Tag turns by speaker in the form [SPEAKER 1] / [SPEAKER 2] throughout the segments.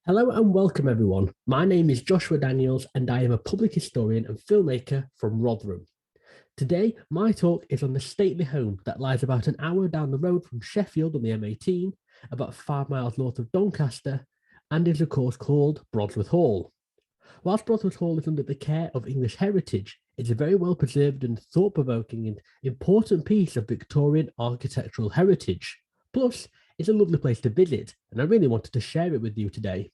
[SPEAKER 1] Hello and welcome everyone. My name is Joshua Daniels and I am a public historian and filmmaker from Rotherham. Today, my talk is on the stately home that lies about an hour down the road from Sheffield on the M18, about 5 miles north of Doncaster, and is of course called Brodsworth Hall. Whilst Brodsworth Hall is under the care of English Heritage, it's a very well preserved and thought-provoking and important piece of Victorian architectural heritage. Plus, it's a lovely place to visit, and I really wanted to share it with you today.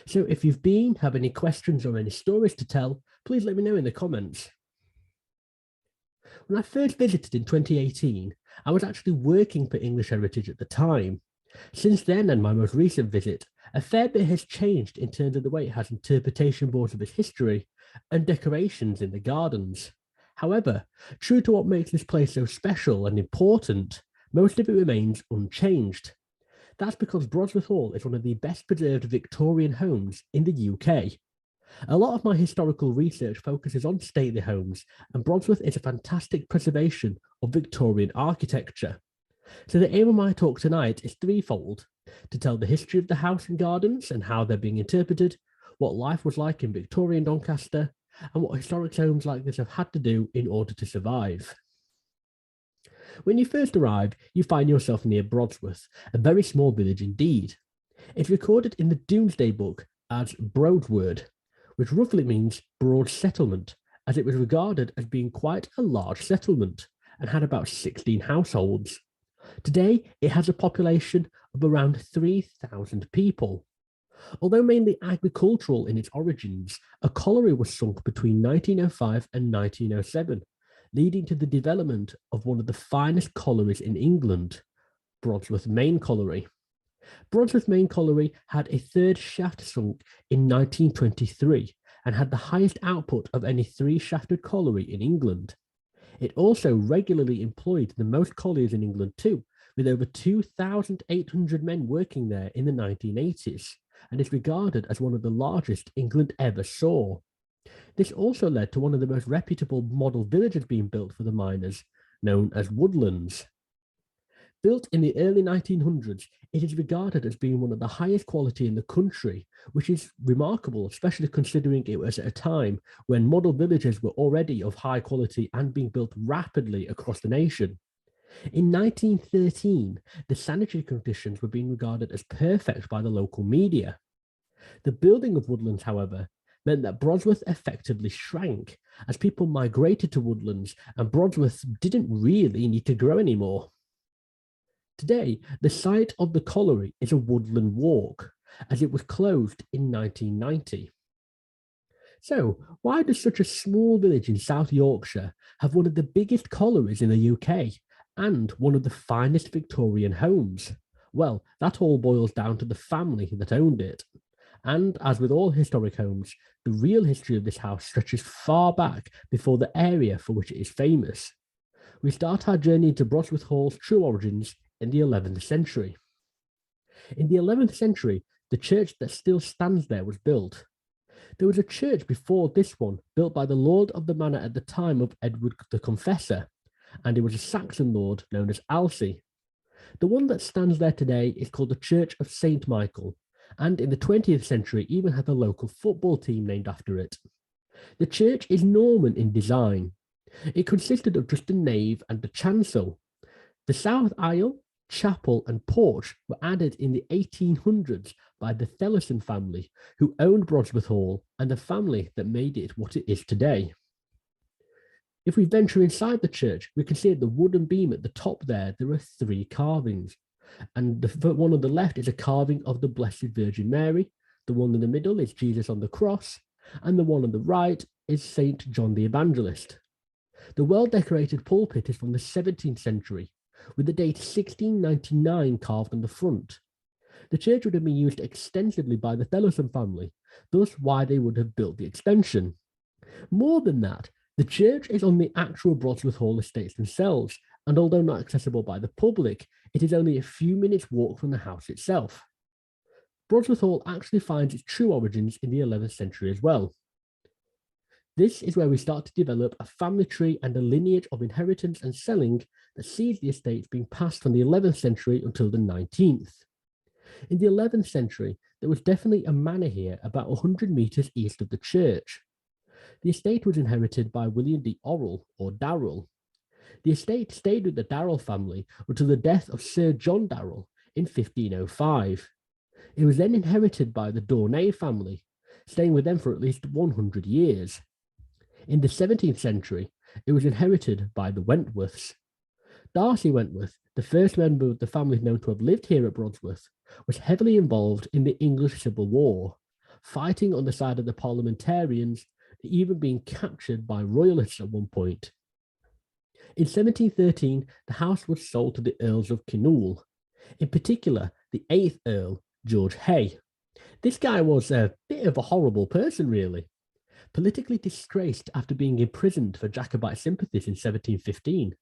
[SPEAKER 1] So if you've been, have any questions or any stories to tell, please let me know in the comments. When I first visited in 2018, I was actually working for English Heritage at the time. Since then and my most recent visit, a fair bit has changed in terms of the way it has interpretation boards of its history and decorations in the gardens. However, true to what makes this place so special and important, most of it remains unchanged. That's because Brodsworth Hall is one of the best preserved Victorian homes in the UK. A lot of my historical research focuses on stately homes, and Brodsworth is a fantastic preservation of Victorian architecture. So the aim of my talk tonight is threefold: to tell the history of the house and gardens and how they're being interpreted, what life was like in Victorian Doncaster, and what historic homes like this have had to do in order to survive. When you first arrive, you find yourself near Brodsworth, a very small village indeed. It's recorded in the Domesday Book as Broadword, which roughly means broad settlement, as it was regarded as being quite a large settlement and had about 16 households. Today, it has a population of around 3,000 people. Although mainly agricultural in its origins, a colliery was sunk between 1905 and 1907, leading to the development of one of the finest collieries in England, Brodsworth Main Colliery. Brodsworth Main Colliery had a third shaft sunk in 1923 and had the highest output of any three-shafted colliery in England. It also regularly employed the most colliers in England too, with over 2,800 men working there in the 1980s, and is regarded as one of the largest England ever saw. This also led to one of the most reputable model villages being built for the miners, known as Woodlands. Built in the early 1900s, it is regarded as being one of the highest quality in the country, which is remarkable, especially considering it was at a time when model villages were already of high quality and being built rapidly across the nation. In 1913, the sanitary conditions were being regarded as perfect by the local media. The building of Woodlands, however, meant that Brodsworth effectively shrank as people migrated to Woodlands and Brodsworth didn't really need to grow anymore. Today, the site of the colliery is a woodland walk, as it was closed in 1990. So, why does such a small village in South Yorkshire have one of the biggest collieries in the UK and one of the finest Victorian homes? Well, that all boils down to the family that owned it. And as with all historic homes, the real history of this house stretches far back before the area for which it is famous. We start our journey into Brodsworth Hall's true origins in the 11th century. In the 11th century, the church that still stands there was built. There was a church before this one, built by the lord of the manor at the time of Edward the Confessor, and it was a Saxon lord known as Alcy. The one that stands there today is called the Church of St. Michael, and in the 20th century even had a local football team named after it. The church is Norman in design. It consisted of just a nave and a chancel. The south aisle, chapel and porch were added in the 1800s by the Paterson family, who owned Brodsworth Hall and the family that made it what it is today. If we venture inside the church, we can see at the wooden beam at the top there are three carvings. And the one on the left is a carving of the Blessed Virgin Mary, the one in the middle is Jesus on the cross, and the one on the right is Saint John the Evangelist. The well-decorated pulpit is from the 17th century, with the date 1699 carved on the front. The church would have been used extensively by the Paterson family, thus why they would have built the extension. More than that, the church is on the actual Brodsworth Hall estates themselves, and although not accessible by the public, it is only a few minutes' walk from the house itself. Brodsworth Hall actually finds its true origins in the 11th century as well. This is where we start to develop a family tree and a lineage of inheritance and selling that sees the estates being passed from the 11th century until the 19th. In the 11th century, there was definitely a manor here about 100 metres east of the church. The estate was inherited by William de Orrell, or Darrell. The estate stayed with the Darrell family until the death of Sir John Darrell in 1505. It was then inherited by the Dornay family, staying with them for at least 100 years. In the 17th century, it was inherited by the Wentworths. Darcy Wentworth, the first member of the family known to have lived here at Brodsworth, was heavily involved in the English Civil War, fighting on the side of the parliamentarians, even being captured by royalists at one point. In 1713, the house was sold to the Earls of Kinnoul, in particular the 8th Earl, George Hay. This guy was a bit of a horrible person, really. Politically disgraced after being imprisoned for Jacobite sympathies in 1715,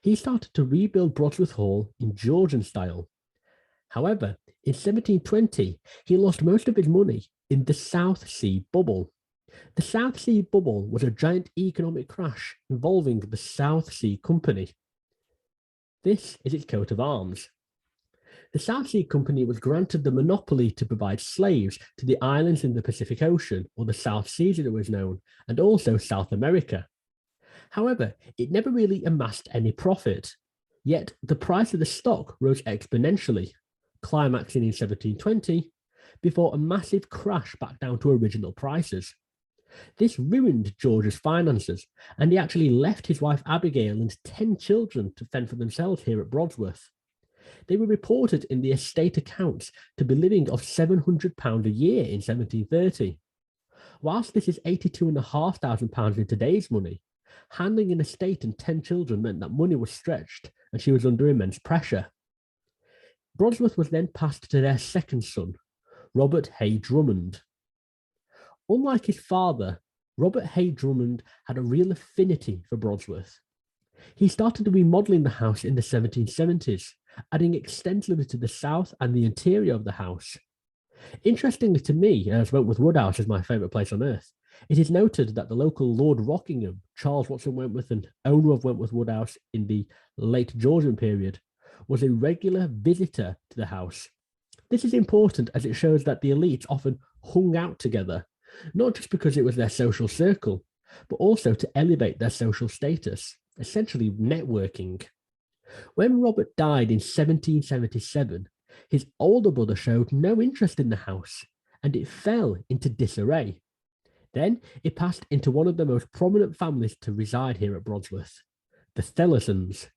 [SPEAKER 1] he started to rebuild Brodsworth Hall in Georgian style. However, in 1720, he lost most of his money in the South Sea Bubble. The South Sea Bubble was a giant economic crash involving the South Sea Company. This is its coat of arms. The South Sea Company was granted the monopoly to provide slaves to the islands in the Pacific Ocean, or the South Seas as it was known, and also South America. However, it never really amassed any profit, yet the price of the stock rose exponentially, climaxing in 1720, before a massive crash back down to original prices. This ruined George's finances, and he actually left his wife Abigail and 10 children to fend for themselves here at Brodsworth. They were reported in the estate accounts to be living off £700 a year in 1730. Whilst this is £82,500 in today's money, handling an estate and 10 children meant that money was stretched and she was under immense pressure. Brodsworth was then passed to their second son, Robert Hay Drummond. Unlike his father, Robert Hay Drummond had a real affinity for Brodsworth. He started remodelling the house in the 1770s, adding extensively to the south and the interior of the house. Interestingly to me, as Wentworth Woodhouse is my favourite place on earth, it is noted that the local Lord Rockingham, Charles Watson Wentworth, and owner of Wentworth Woodhouse in the late Georgian period, was a regular visitor to the house. This is important as it shows that the elites often hung out together, not just because it was their social circle, but also to elevate their social status, essentially networking. When Robert died in 1777, his older brother showed no interest in the house, and it fell into disarray. Then it passed into one of the most prominent families to reside here at Brodsworth, the Thellisons.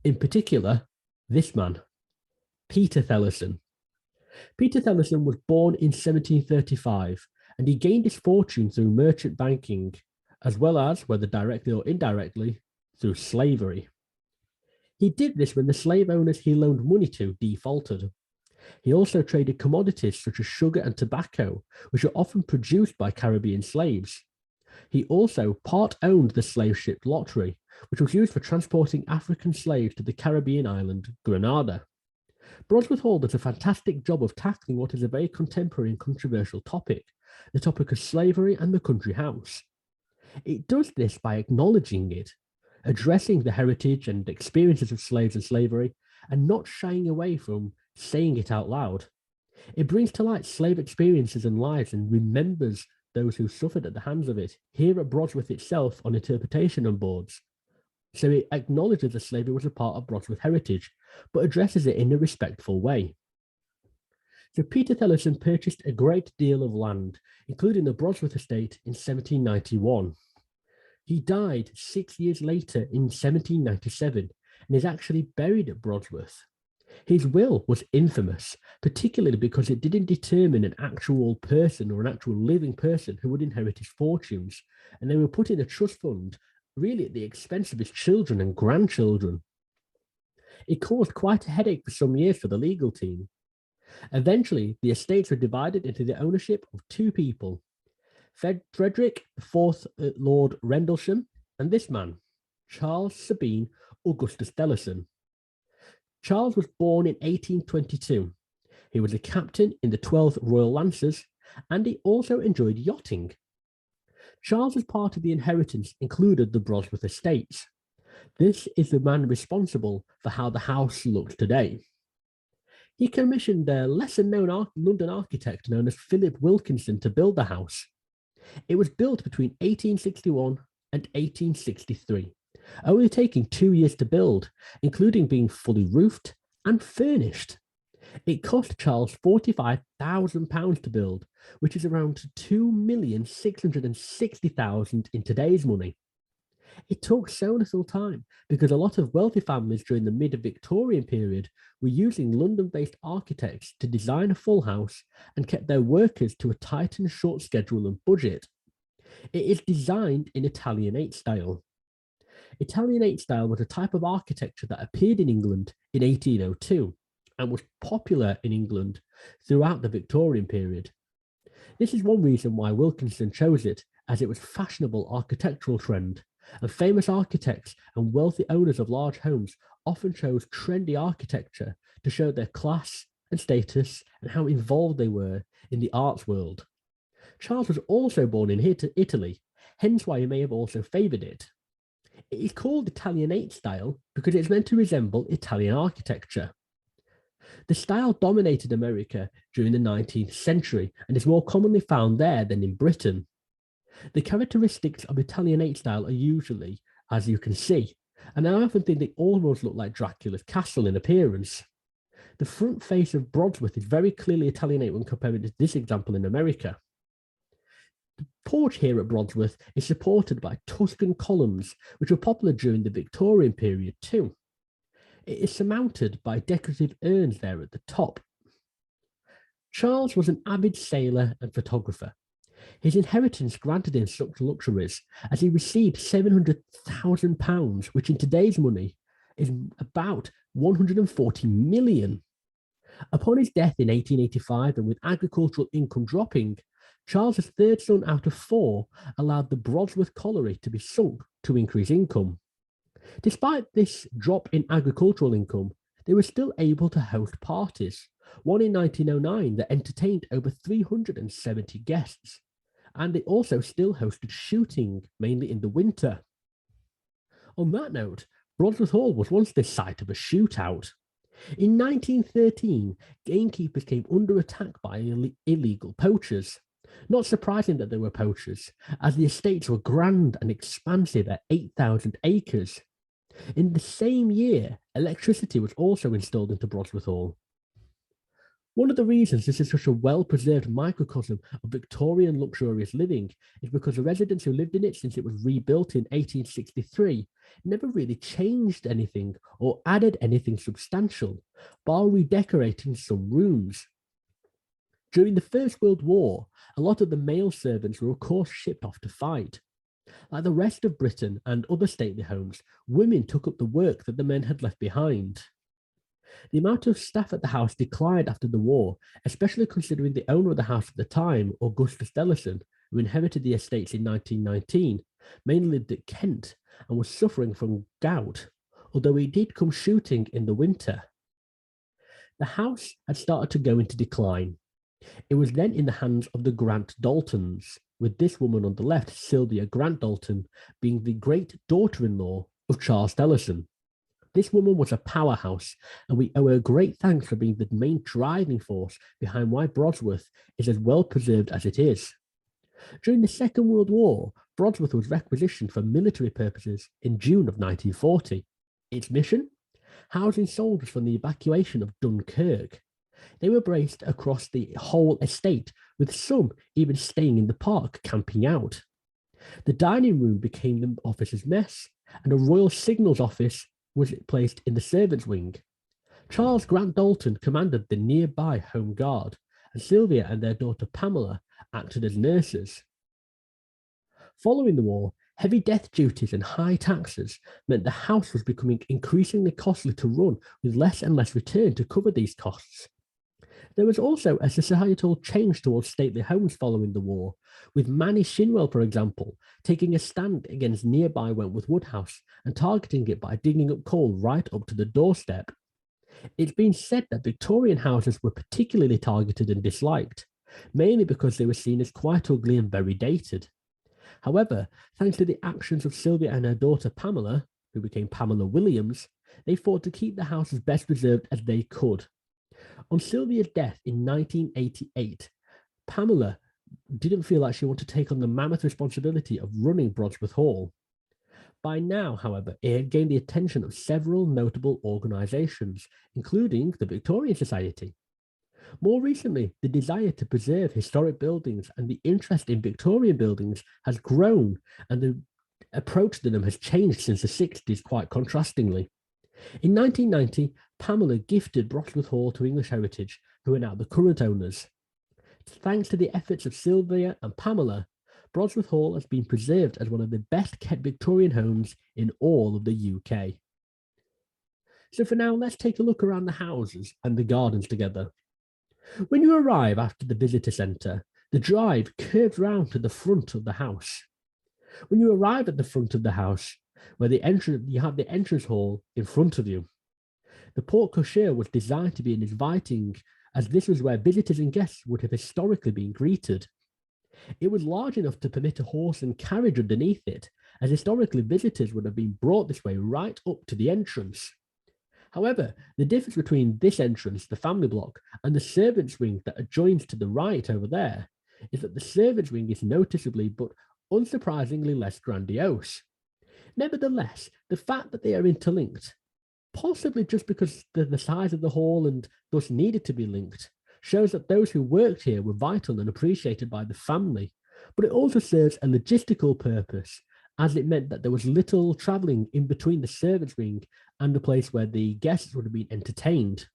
[SPEAKER 1] In particular, this man, Peter Thellison. Peter Thellison was born in 1735, and he gained his fortune through merchant banking, as well as, whether directly or indirectly, through slavery. He did this when the slave owners he loaned money to defaulted. He also traded commodities such as sugar and tobacco, which were often produced by Caribbean slaves. He also part-owned the slave ship Lottery, which was used for transporting African slaves to the Caribbean island Grenada. Brodsworth Hall does a fantastic job of tackling what is a very contemporary and controversial topic, the topic of slavery and the country house. It does this by acknowledging it, addressing the heritage and experiences of slaves and slavery, and not shying away from saying it out loud. It brings to light slave experiences and lives and remembers those who suffered at the hands of it, here at Brodsworth itself on interpretation on boards. So it acknowledges that slavery was a part of Brodsworth heritage, but addresses it in a respectful way. So Peter Thellison purchased a great deal of land, including the Brodsworth estate in 1791. He died 6 years later in 1797 and is actually buried at Brodsworth. His will was infamous, particularly because it didn't determine an actual person or an actual living person who would inherit his fortunes, and they were put in a trust fund, really at the expense of his children and grandchildren. It caused quite a headache for some years for the legal team. Eventually, the estates were divided into the ownership of two people, Frederick, the 4th Lord Rendlesham, and this man, Charles Sabine Augustus Thellison. Charles was born in 1822. He was a captain in the 12th Royal Lancers, and he also enjoyed yachting. Charles's part of the inheritance included the Brodsworth estates. This is the man responsible for how the house looks today. He commissioned a lesser-known London architect known as Philip Wilkinson to build the house. It was built between 1861 and 1863, only taking 2 years to build, including being fully roofed and furnished. It cost Charles £45,000 to build, which is around 2,660,000 in today's money. It took so little time because a lot of wealthy families during the mid-Victorian period were using London-based architects to design a full house and kept their workers to a tight and short schedule and budget. It is designed in Italianate style. Italianate style was a type of architecture that appeared in England in 1802 and was popular in England throughout the Victorian period. This is one reason why Wilkinson chose it, as it was a fashionable architectural trend, and famous architects and wealthy owners of large homes often chose trendy architecture to show their class and status and how involved they were in the arts world. Charles was also born in Italy, hence why he may have also favoured it. It is called Italianate style because it is meant to resemble Italian architecture. The style dominated America during the 19th century and is more commonly found there than in Britain. The characteristics of Italianate style are usually, as you can see, and I often think they almost look like Dracula's castle in appearance. The front face of Brodsworth is very clearly Italianate when compared to this example in America. The porch here at Brodsworth is supported by Tuscan columns, which were popular during the Victorian period too. It is surmounted by decorative urns there at the top. Charles was an avid sailor and photographer. His inheritance granted him such luxuries as he received £700,000, which in today's money is about 140 million. Upon his death in 1885 and with agricultural income dropping, Charles's third son out of 4 allowed the Brodsworth Colliery to be sunk to increase income. Despite this drop in agricultural income, they were still able to host parties, one in 1909 that entertained over 370 guests, and they also still hosted shooting, mainly in the winter. On that note, Brodsworth Hall was once the site of a shootout. In 1913, gamekeepers came under attack by illegal poachers. Not surprising that they were poachers, as the estates were grand and expansive at 8,000 acres. In the same year, electricity was also installed into Brodsworth Hall. One of the reasons this is such a well-preserved microcosm of Victorian luxurious living is because the residents who lived in it since it was rebuilt in 1863 never really changed anything or added anything substantial, bar redecorating some rooms. During the First World War, a lot of the male servants were of course shipped off to fight. Like the rest of Britain and other stately homes, women took up the work that the men had left behind. The amount of staff at the house declined after the war, especially considering the owner of the house at the time, Augustus Ellison, who inherited the estates in 1919, mainly lived at Kent and was suffering from gout, although he did come shooting in the winter. The house had started to go into decline. It was then in the hands of the Grant Daltons, with this woman on the left, Sylvia Grant Dalton, being the great daughter-in-law of Charles Ellison. This woman was a powerhouse, and we owe her great thanks for being the main driving force behind why Brodsworth is as well preserved as it is. During the Second World War, Brodsworth was requisitioned for military purposes in June of 1940. Its mission? Housing soldiers from the evacuation of Dunkirk. They were based across the whole estate, with some even staying in the park camping out. The dining room became the officers' mess, and a Royal Signals office was placed in the servants' wing. Charles Grant Dalton commanded the nearby Home Guard, and Sylvia and their daughter Pamela acted as nurses. Following the war, heavy death duties and high taxes meant the house was becoming increasingly costly to run, with less and less return to cover these costs. There was also a societal change towards stately homes following the war, with Manny Shinwell, for example, taking a stand against nearby Wentworth Woodhouse and targeting it by digging up coal right up to the doorstep. It's been said that Victorian houses were particularly targeted and disliked, mainly because they were seen as quite ugly and very dated. However, thanks to the actions of Sylvia and her daughter Pamela, who became Pamela Williams, they fought to keep the house as best preserved as they could. On Sylvia's death in 1988, Pamela didn't feel like she wanted to take on the mammoth responsibility of running Brodsworth Hall. By now, however, it had gained the attention of several notable organisations, including the Victorian Society. More recently, the desire to preserve historic buildings and the interest in Victorian buildings has grown, and the approach to them has changed since the 60s quite contrastingly. In 1990, Pamela gifted Brodsworth Hall to English Heritage, who are now the current owners. Thanks to the efforts of Sylvia and Pamela, Brodsworth Hall has been preserved as one of the best kept Victorian homes in all of the UK. So for now, let's take a look around the houses and the gardens together. When you arrive after the visitor centre, the drive curves round to the front of the house. When you arrive at the front of the house, where you have the entrance hall in front of you. The porte cochere was designed to be inviting, as this was where visitors and guests would have historically been greeted. It was large enough to permit a horse and carriage underneath it, as historically visitors would have been brought this way right up to the entrance. However, the difference between this entrance, the family block, and the servants' wing that adjoins to the right over there is that the servants' wing is noticeably but unsurprisingly less grandiose. Nevertheless, the fact that they are interlinked, possibly just because the size of the hall and thus needed to be linked, shows that those who worked here were vital and appreciated by the family, but it also serves a logistical purpose, as it meant that there was little travelling in between the servants' wing and the place where the guests would have been entertained.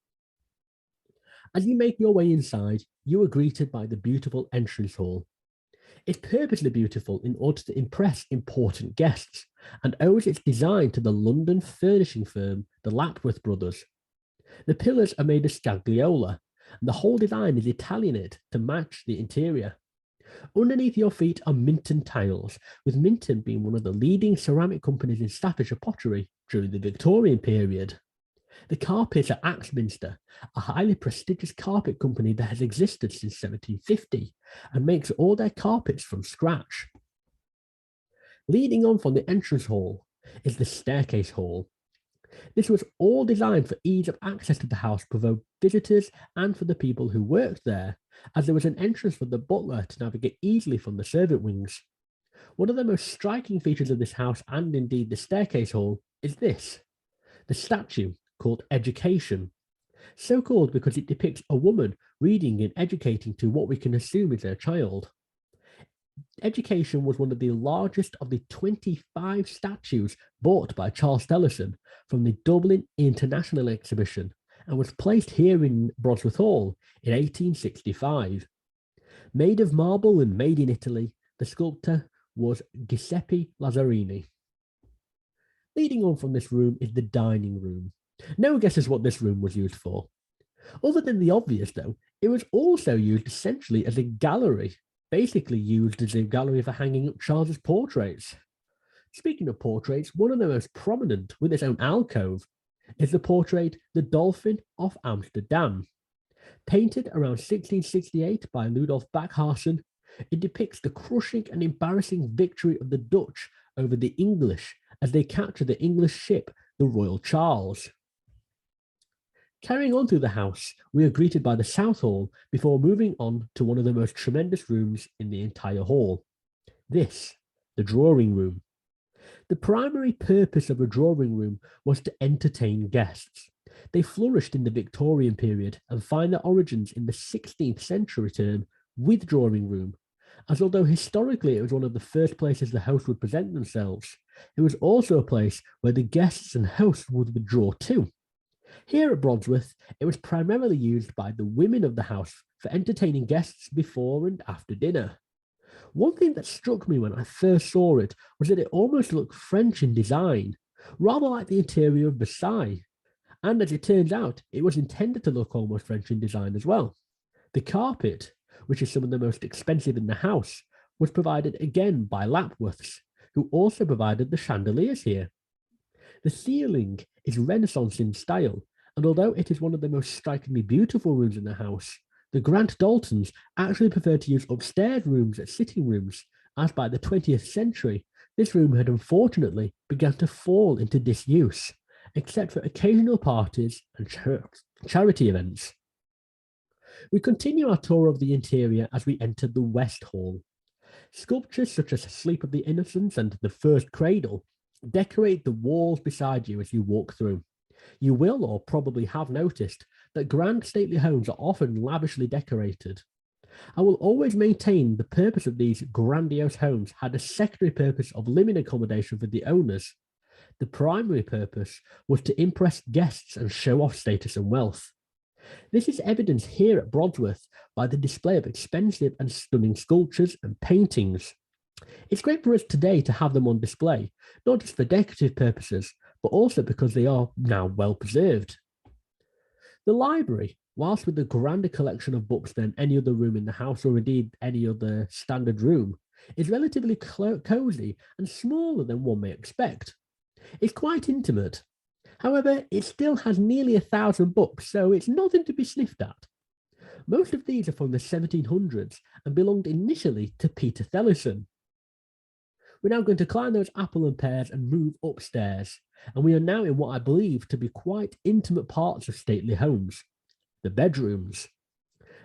[SPEAKER 1] As you make your way inside, you are greeted by the beautiful entrance hall. It's purposely beautiful in order to impress important guests, and owes its design to the London furnishing firm, the Lapworth Brothers. The pillars are made of scagliola, and the whole design is Italianate to match the interior. Underneath your feet are Minton tiles, with Minton being one of the leading ceramic companies in Staffordshire pottery during the Victorian period. The carpets are Axminster, a highly prestigious carpet company that has existed since 1750 and makes all their carpets from scratch. Leading on from the entrance hall is the staircase hall. This was all designed for ease of access to the house for both visitors and for the people who worked there, as there was an entrance for the butler to navigate easily from the servant wings. One of the most striking features of this house, and indeed the staircase hall, is this: the statue called Education. So called because it depicts a woman reading and educating to what we can assume is her child. Education was one of the largest of the 25 statues bought by Charles Stellison from the Dublin International Exhibition and was placed here in Brodsworth Hall in 1865. Made of marble and made in Italy, the sculptor was Giuseppe Lazzarini. Leading on from this room is the dining room. No one guesses what this room was used for. Other than the obvious, though, it was also used essentially as a gallery, basically used as a gallery for hanging up Charles's portraits. Speaking of portraits, one of the most prominent, with its own alcove, is the portrait The Dolphin of Amsterdam. Painted around 1668 by Ludolf Backharsen, it depicts the crushing and embarrassing victory of the Dutch over the English as they captured the English ship, the Royal Charles. Carrying on through the house, we are greeted by the South Hall before moving on to one of the most tremendous rooms in the entire hall. This, the drawing room. The primary purpose of a drawing room was to entertain guests. They flourished in the Victorian period and find their origins in the 16th century term with drawing room, as although historically it was one of the first places the host would present themselves, it was also a place where the guests and hosts would withdraw to. Here at Brodsworth, it was primarily used by the women of the house for entertaining guests before and after dinner. One thing that struck me when I first saw it was that it almost looked French in design, rather like the interior of Versailles. And as it turns out, it was intended to look almost French in design as well. The carpet, which is some of the most expensive in the house, was provided again by Lapworths, who also provided the chandeliers here. The ceiling is Renaissance in style, and although it is one of the most strikingly beautiful rooms in the house, the Grant Daltons actually preferred to use upstairs rooms as sitting rooms, as by the 20th century, this room had unfortunately begun to fall into disuse, except for occasional parties and charity events. We continue our tour of the interior as we enter the West Hall. Sculptures such as Sleep of the Innocents and The First Cradle decorate the walls beside you as you walk through. You will or probably have noticed that grand stately homes are often lavishly decorated. I will always maintain the purpose of these grandiose homes had a secondary purpose of living accommodation for the owners. The primary purpose was to impress guests and show off status and wealth. This is evidenced here at Brodsworth by the display of expensive and stunning sculptures and paintings. It's great for us today to have them on display, not just for decorative purposes, but also because they are now well preserved. The library, whilst with a grander collection of books than any other room in the house or indeed any other standard room, is relatively cosy and smaller than one may expect. It's quite intimate. However, it still has nearly 1,000 books, so it's nothing to be sniffed at. Most of these are from the 1700s and belonged initially to Peter Paterson. We're now going to climb those apple and pears and move upstairs, and we are now in what I believe to be quite intimate parts of stately homes, the bedrooms.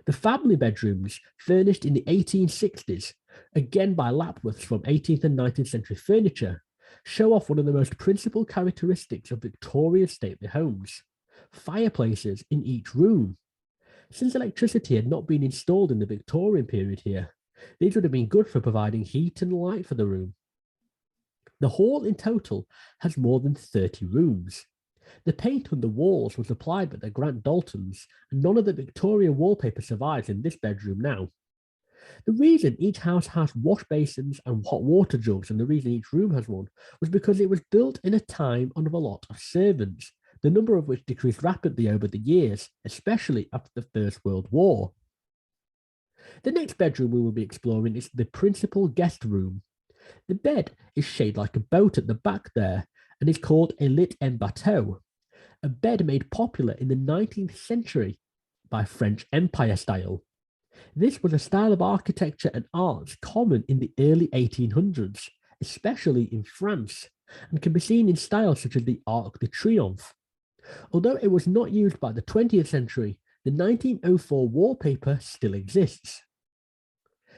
[SPEAKER 1] The family bedrooms, furnished in the 1860s, again by Lapworths from 18th and 19th century furniture, show off one of the most principal characteristics of Victorian stately homes: fireplaces in each room. Since electricity had not been installed in the Victorian period here, these would have been good for providing heat and light for the room. The hall in total has more than 30 rooms. The paint on the walls was applied by the Grant Daltons, and none of the Victorian wallpaper survives in this bedroom now. The reason each house has wash basins and hot water jugs, and the reason each room has one, was because it was built in a time of a lot of servants, the number of which decreased rapidly over the years, especially after the First World War. The next bedroom we will be exploring is the principal guest room. The bed is shaped like a boat at the back there and is called a lit en bateau, a bed made popular in the 19th century by French Empire style. This was a style of architecture and arts common in the early 1800s, especially in France, and can be seen in styles such as the Arc de Triomphe. Although it was not used by the 20th century, the 1904 wallpaper still exists.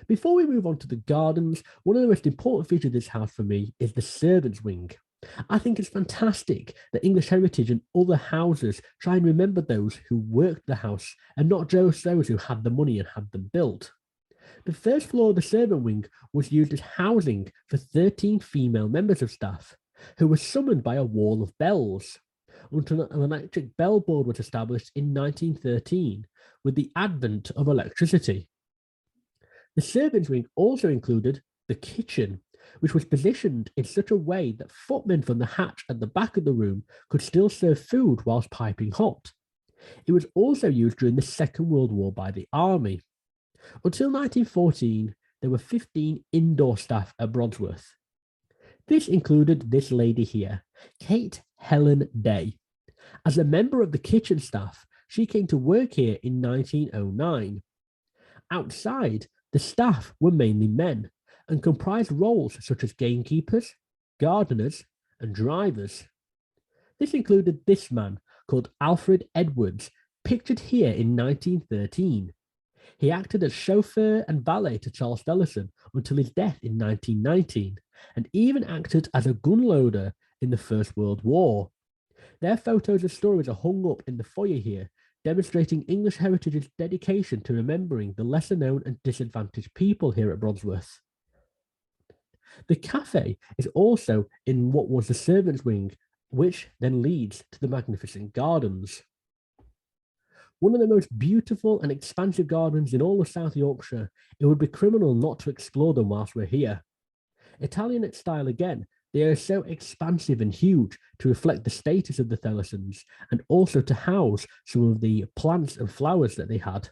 [SPEAKER 1] Before we move on to the gardens, one of the most important features of this house for me is the servants' wing. I think it's fantastic that English Heritage and other houses try and remember those who worked the house and not just those who had the money and had them built. The first floor of the servant wing was used as housing for 13 female members of staff, who were summoned by a wall of bells, until an electric bell board was established in 1913 with the advent of electricity. The servants' wing also included the kitchen, which was positioned in such a way that footmen from the hatch at the back of the room could still serve food whilst piping hot. It was also used during the Second World War by the army. Until 1914, there were 15 indoor staff at Brodsworth. This included this lady here, Kate Helen Day. As a member of the kitchen staff, she came to work here in 1909. Outside, the staff were mainly men and comprised roles such as gamekeepers, gardeners, and drivers. This included this man called Alfred Edwards, pictured here in 1913. He acted as chauffeur and valet to Charles Paterson until his death in 1919, and even acted as a gun loader in the First World War. Their photos and stories are hung up in the foyer here, demonstrating English Heritage's dedication to remembering the lesser-known and disadvantaged people here at Brodsworth. The cafe is also in what was the servants' wing, which then leads to the magnificent gardens. One of the most beautiful and expansive gardens in all of South Yorkshire, it would be criminal not to explore them whilst we're here. Italianate style again, they are so expansive and huge to reflect the status of the Patersons and also to house some of the plants and flowers that they had,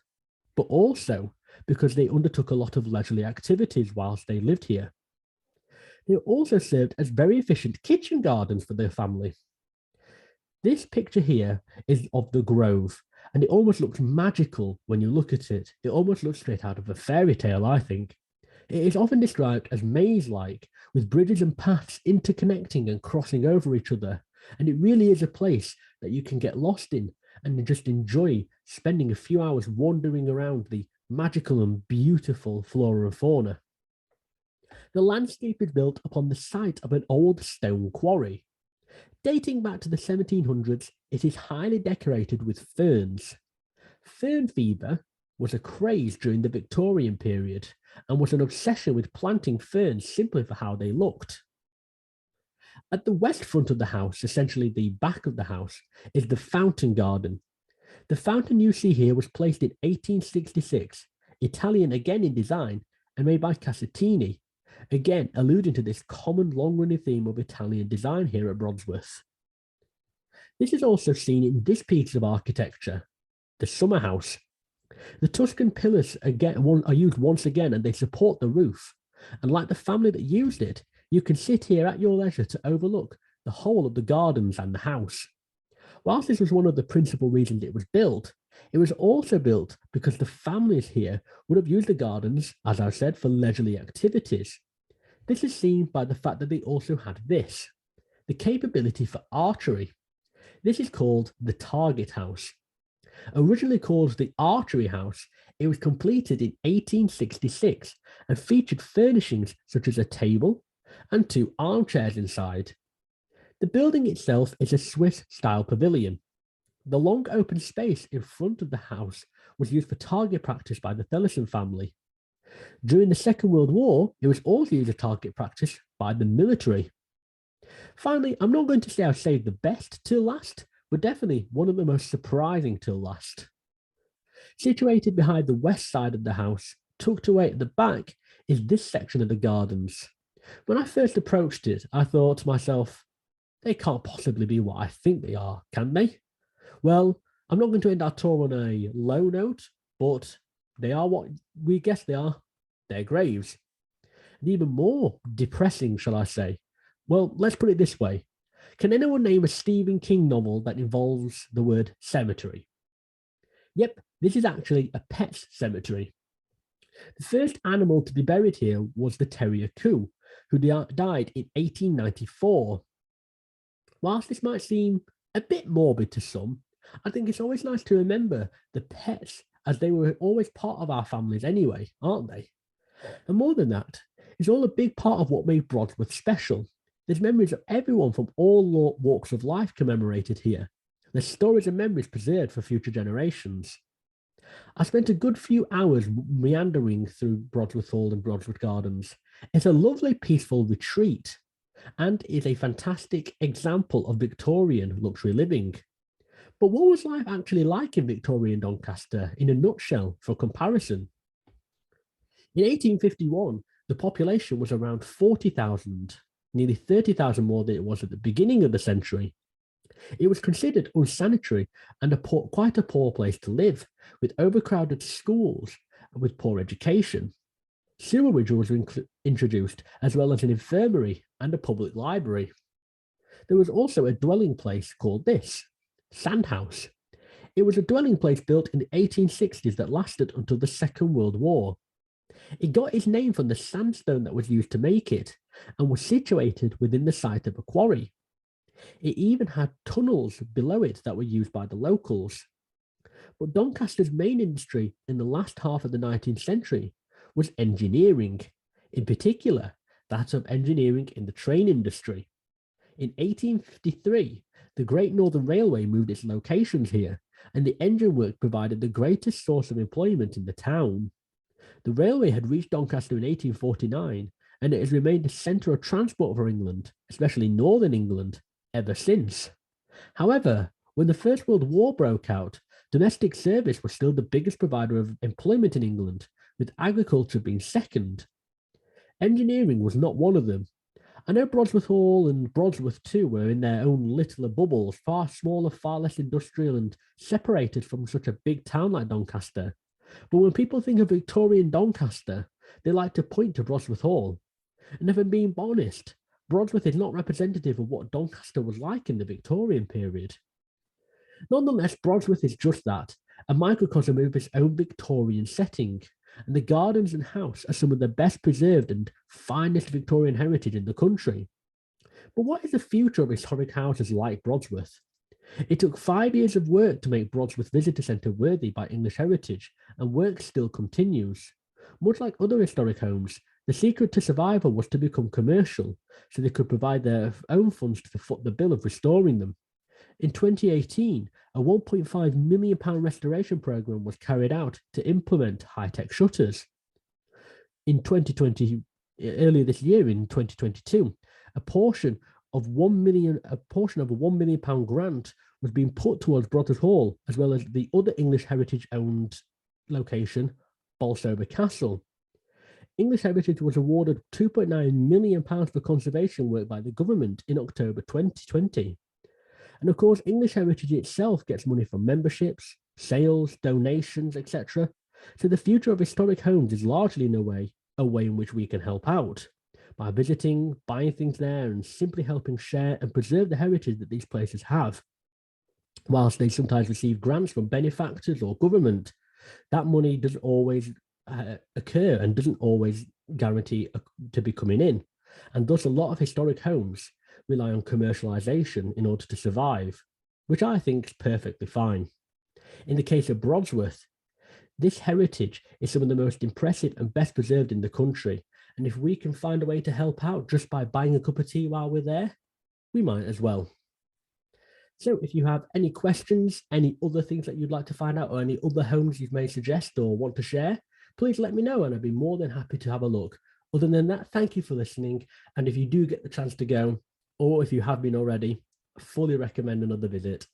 [SPEAKER 1] but also because they undertook a lot of leisurely activities whilst they lived here. They also served as very efficient kitchen gardens for their family. This picture here is of the Grove, and it almost looks magical when you look at it. It almost looks straight out of a fairy tale, I think. It is often described as maze-like, with bridges and paths interconnecting and crossing over each other, and it really is a place that you can get lost in and just enjoy spending a few hours wandering around the magical and beautiful flora and fauna. The landscape is built upon the site of an old stone quarry. Dating back to the 1700s, it is highly decorated with ferns. Fern fever was a craze during the Victorian period and was an obsession with planting ferns simply for how they looked. At the west front of the house, essentially the back of the house, is the fountain garden. The fountain you see here was placed in 1866, Italian again in design, and made by Cassettini, again alluding to this common long-running theme of Italian design here at Brodsworth. This is also seen in this piece of architecture, the summer house. The Tuscan pillars are used once again, and they support the roof. And like the family that used it, you can sit here at your leisure to overlook the whole of the gardens and the house. Whilst this was one of the principal reasons it was also built because the families here would have used the gardens, as I said, for leisurely activities. This is seen by the fact that they also had this, the capability for archery. This is called the Target House. Originally called the Archery House, it was completed in 1866 and featured furnishings such as a table and 2 armchairs inside. The building itself is a Swiss-style pavilion. The long open space in front of the house was used for target practice by the Paterson family. During the Second World War, it was also used as target practice by the military. Finally, I'm not going to say I saved the best till last, but definitely one of the most surprising till last. Situated behind the west side of the house, tucked away at the back, is this section of the gardens. When I first approached it, I thought to myself, they can't possibly be what I think they are, can they? Well, I'm not going to end our tour on a low note, but they are what we guess they are. They're graves. And even more depressing, shall I say? Well, let's put it this way. Can anyone name a Stephen King novel that involves the word cemetery? Yep, this is actually a pet cemetery. The first animal to be buried here was the terrier Coo, who died in 1894. Whilst this might seem a bit morbid to some, I think it's always nice to remember the pets, as they were always part of our families anyway, aren't they? And more than that, it's all a big part of what made Brodsworth special. There's memories of everyone from all walks of life commemorated here. There's stories and memories preserved for future generations. I spent a good few hours meandering through Brodsworth Hall and Brodsworth Gardens. It's a lovely, peaceful retreat and is a fantastic example of Victorian luxury living. But what was life actually like in Victorian Doncaster in a nutshell for comparison? In 1851, the population was around 40,000, nearly 30,000 more than it was at the beginning of the century. It was considered unsanitary and quite a poor place to live, with overcrowded schools and with poor education. Sewerage was introduced, as well as an infirmary and a public library. There was also a dwelling place called this, Sandhouse. It was a dwelling place built in the 1860s that lasted until the Second World War. It got its name from the sandstone that was used to make it and was situated within the site of a quarry. It even had tunnels below it that were used by the locals. But Doncaster's main industry in the last half of the 19th century was engineering, in particular that of engineering in the train industry. In 1853, the Great Northern Railway moved its locations here, and the engine work provided the greatest source of employment in the town. The railway had reached Doncaster in 1849, and it has remained a centre of transport for England, especially Northern England, ever since. However, when the First World War broke out, domestic service was still the biggest provider of employment in England, with agriculture being second. Engineering was not one of them. I know Brodsworth Hall and Brodsworth too were in their own little bubbles, far smaller, far less industrial, and separated from such a big town like Doncaster. But when people think of Victorian Doncaster, they like to point to Brodsworth Hall. And if I'm being honest, Brodsworth is not representative of what Doncaster was like in the Victorian period. Nonetheless, Brodsworth is just that, a microcosm of its own Victorian setting, and the gardens and house are some of the best preserved and finest Victorian heritage in the country. But what is the future of historic houses like Brodsworth? It took 5 years of work to make Brodsworth Visitor Centre worthy by English heritage, and work still continues. Much like other historic homes, the secret to survival was to become commercial, so they could provide their own funds to foot the bill of restoring them. In 2018, a £1.5 million restoration programme was carried out to implement high-tech shutters. In 2020, earlier this year in 2022, a portion of a £1 million grant was being put towards Brodsworth Hall, as well as the other English heritage-owned location, Bolsover Castle. English Heritage was awarded £2.9 million for conservation work by the government in October 2020. And of course, English Heritage itself gets money from memberships, sales, donations, etc. So the future of historic homes is largely in a way in which we can help out by visiting, buying things there, and simply helping share and preserve the heritage that these places have. Whilst they sometimes receive grants from benefactors or government, that money doesn't always occur and doesn't always guarantee to be coming in. And thus a lot of historic homes rely on commercialisation in order to survive, which I think is perfectly fine. In the case of Brodsworth, this heritage is some of the most impressive and best preserved in the country, and if we can find a way to help out just by buying a cup of tea while we're there, we might as well. So if you have any questions, any other things that you'd like to find out, or any other homes you may suggest or want to share, please let me know and I'd be more than happy to have a look. Other than that, thank you for listening. And if you do get the chance to go, or if you have been already, I fully recommend another visit.